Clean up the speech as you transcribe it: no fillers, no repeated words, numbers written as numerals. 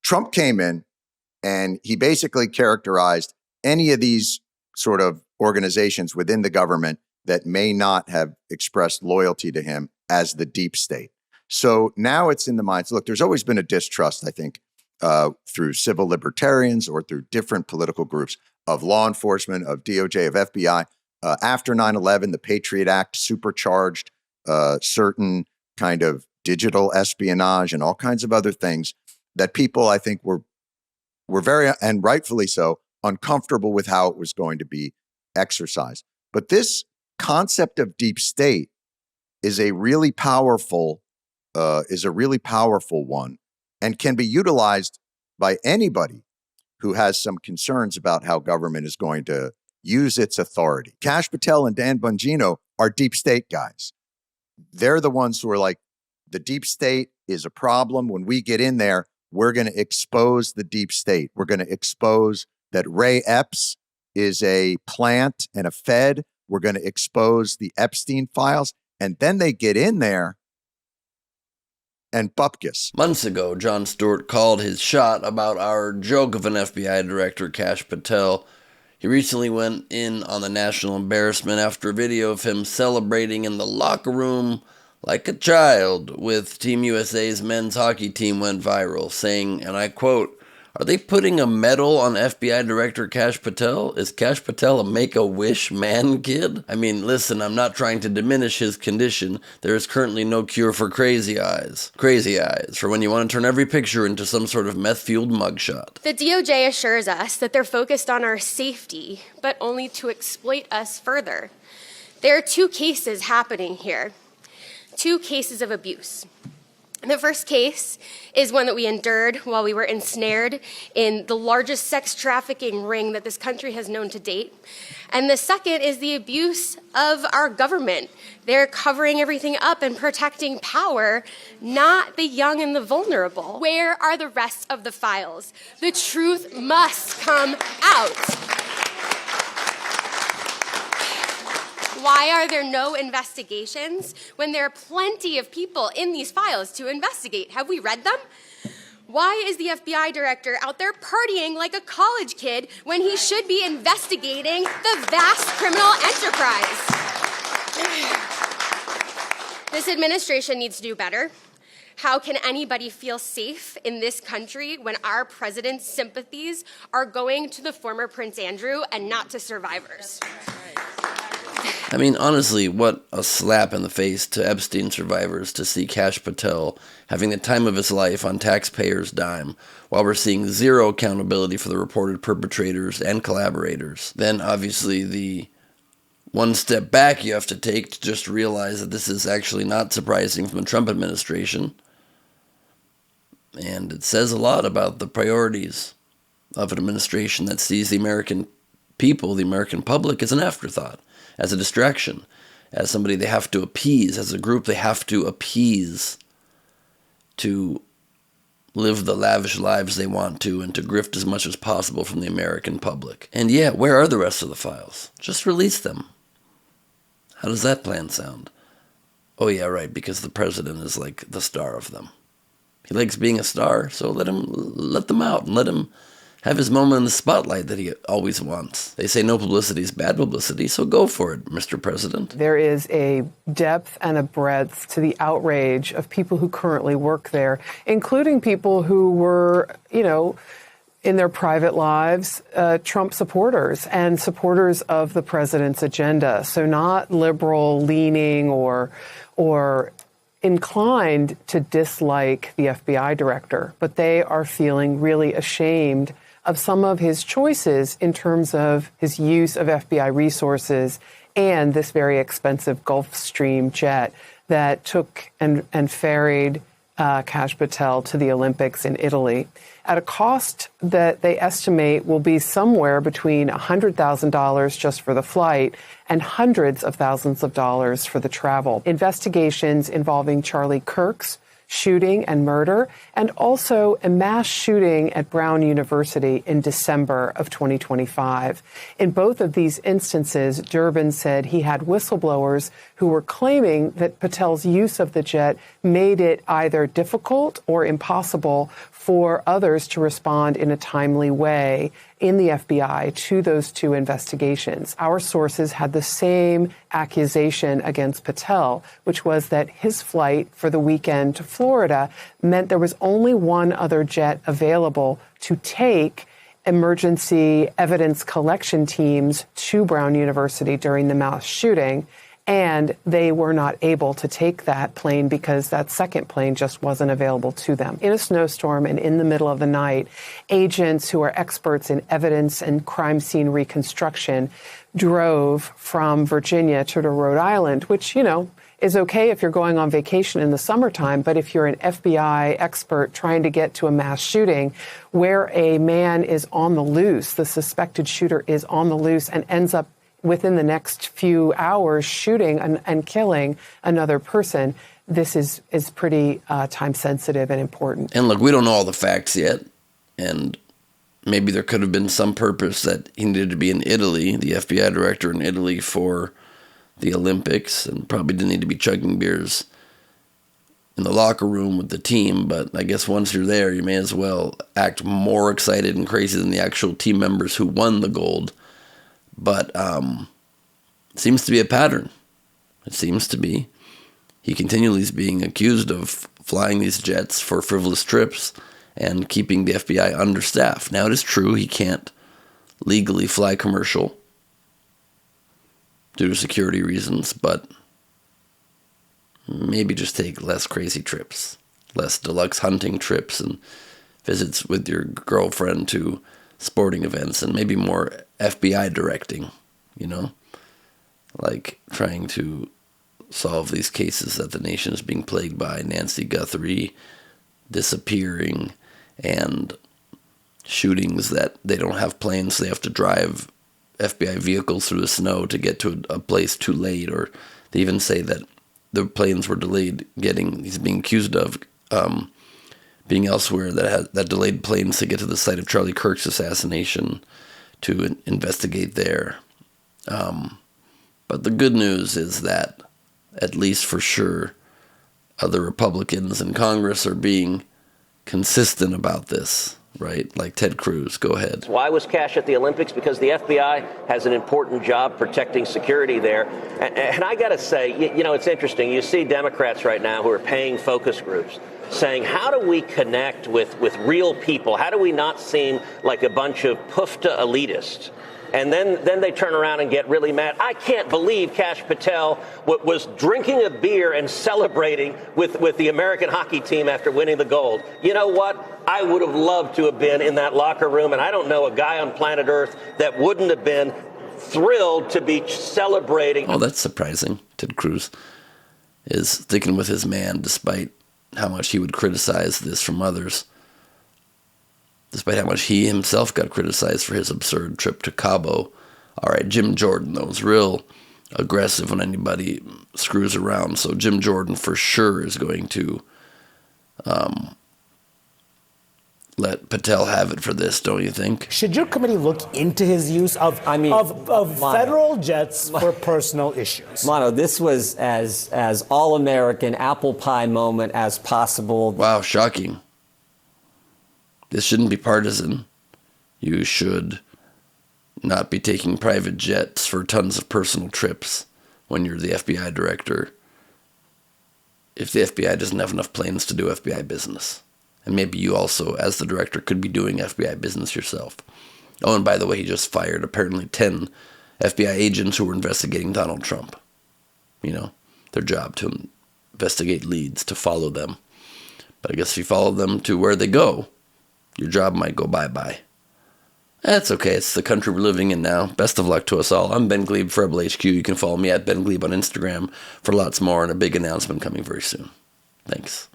Trump came in and he basically characterized any of these sort of organizations within the government that may not have expressed loyalty to him as the deep state. So now it's in the minds. Look, there's always been a distrust, I think, through civil libertarians or through different political groups of law enforcement, of DOJ, of FBI. After 9/11, the Patriot Act supercharged certain kind of digital espionage and all kinds of other things that people, I think, were very, and rightfully so, uncomfortable with how it was going to be exercised. But this concept of deep state is a really powerful one, and can be utilized by anybody who has some concerns about how government is going to use its authority. Kash Patel and Dan Bongino are deep state guys. They're the ones who are like, the deep state is a problem. When we get in there, we're going to expose the deep state. We're going to expose that Ray Epps is a plant and a Fed. We're going to expose the Epstein files. And then they get in there and bupkis. Months ago, Jon Stewart called his shot about our joke of an FBI director, Kash Patel. He recently went in on the national embarrassment after a video of him celebrating in the locker room like a child with Team USA's men's hockey team went viral, saying, and I quote, "Are they putting a medal on FBI Director Kash Patel? Is Kash Patel a Make-A-Wish man kid? I mean, listen, I'm not trying to diminish his condition. There is currently no cure for crazy eyes. Crazy eyes, for when you want to turn every picture into some sort of meth-fueled mugshot." The DOJ assures us that they're focused on our safety, but only to exploit us further. There are two cases happening here. Two cases of abuse. The first case is one that we endured while we were ensnared in the largest sex trafficking ring that this country has known to date. And the second is the abuse of our government. They're covering everything up and protecting power, not the young and the vulnerable. Where are the rest of the files? The truth must come out. Why are there no investigations when there are plenty of people in these files to investigate? Have we read them? Why is the FBI director out there partying like a college kid when he should be investigating the vast criminal enterprise? This administration needs to do better. How can anybody feel safe in this country when our president's sympathies are going to the former Prince Andrew and not to survivors? I mean, honestly, what a slap in the face to Epstein survivors to see Kash Patel having the time of his life on taxpayers' dime, while we're seeing zero accountability for the reported perpetrators and collaborators. Then, obviously, the one step back you have to take to just realize that this is actually not surprising from the Trump administration. And it says a lot about the priorities of an administration that sees the American people, the American public, as an afterthought, as a distraction, as somebody they have to appease, as a group they have to appease to live the lavish lives they want to and to grift as much as possible from the American public. And yeah, where are the rest of the files? Just release them. How does that plan sound? Oh yeah, right, because the president is like the star of them. He likes being a star, so let them out and let him have his moment in the spotlight that he always wants. They say no publicity is bad publicity, so go for it, Mr. President. There is a depth and a breadth to the outrage of people who currently work there, including people who were, in their private lives, Trump supporters and supporters of the president's agenda. So not liberal leaning or inclined to dislike the FBI director, but they are feeling really ashamed of some of his choices in terms of his use of FBI resources and this very expensive Gulfstream jet that took and ferried Kash Patel to the Olympics in Italy at a cost that they estimate will be somewhere between $100,000 just for the flight and hundreds of thousands of dollars for the travel. Investigations involving Charlie Kirk's shooting and murder, and also a mass shooting at Brown University in December of 2025. In both of these instances, Durbin said he had whistleblowers who were claiming that Patel's use of the jet made it either difficult or impossible for others to respond in a timely way in the FBI to those two investigations. Our sources had the same accusation against Patel, which was that his flight for the weekend to Florida meant there was only one other jet available to take emergency evidence collection teams to Brown University during the mass shooting. And they were not able to take that plane because that second plane just wasn't available to them. In a snowstorm and in the middle of the night, agents who are experts in evidence and crime scene reconstruction drove from Virginia to Rhode Island, which, you know, is okay if you're going on vacation in the summertime, but if you're an FBI expert trying to get to a mass shooting where a man is on the loose, the suspected shooter is on the loose and ends up within the next few hours shooting and killing another person, this is pretty time sensitive and important. And look, we don't know all the facts yet, and maybe there could have been some purpose that he needed to be in Italy, the FBI director in Italy, for the Olympics, and probably didn't need to be chugging beers in the locker room with the team. But I guess once you're there, you may as well act more excited and crazy than the actual team members who won the gold. But it seems to be a pattern. It seems to be. He continually is being accused of flying these jets for frivolous trips and keeping the FBI understaffed. Now, it is true he can't legally fly commercial due to security reasons, but maybe just take less crazy trips, less deluxe hunting trips and visits with your girlfriend to sporting events, and maybe more FBI directing, you know, like trying to solve these cases that the nation is being plagued by. Nancy Guthrie disappearing and shootings that they don't have planes, so they have to drive FBI vehicles through the snow to get to a place too late, or they even say that the planes were delayed he's being accused of being elsewhere, that delayed planes to get to the site of Charlie Kirk's assassination to investigate there. But the good news is that, at least for sure, other Republicans in Congress are being consistent about this, right? Like Ted Cruz. Go ahead. Why was Kash at the Olympics? Because the FBI has an important job protecting security there. And I got to say, you know, it's interesting. You see Democrats right now who are paying focus groups saying, how do we connect with real people? How do we not seem like a bunch of PUFTA elitists? And then they turn around and get really mad. I can't believe Kash Patel was drinking a beer and celebrating with the American hockey team after winning the gold. You know what? I would have loved to have been in that locker room, and I don't know a guy on planet Earth that wouldn't have been thrilled to be celebrating. Oh, that's surprising. Ted Cruz is sticking with his man despite how much he would criticize this from others. Despite how much he himself got criticized for his absurd trip to Cabo. All right, Jim Jordan, though, is real aggressive when anybody screws around. So Jim Jordan for sure is going to let Patel have it for this, don't you think? Should your committee look into his use of federal jets for personal issues? Mono, this was as all-American apple pie moment as possible. Wow, shocking. This shouldn't be partisan. You should not be taking private jets for tons of personal trips when you're the FBI director, if the FBI doesn't have enough planes to do FBI business. And maybe you also, as the director, could be doing FBI business yourself. Oh, and by the way, he just fired apparently 10 FBI agents who were investigating Donald Trump. You know, their job to investigate leads, to follow them. But I guess if you follow them to where they go, your job might go bye-bye. That's okay. It's the country we're living in now. Best of luck to us all. I'm Ben Gleib for Rebel HQ. You can follow me at Ben Gleib on Instagram for lots more and a big announcement coming very soon. Thanks.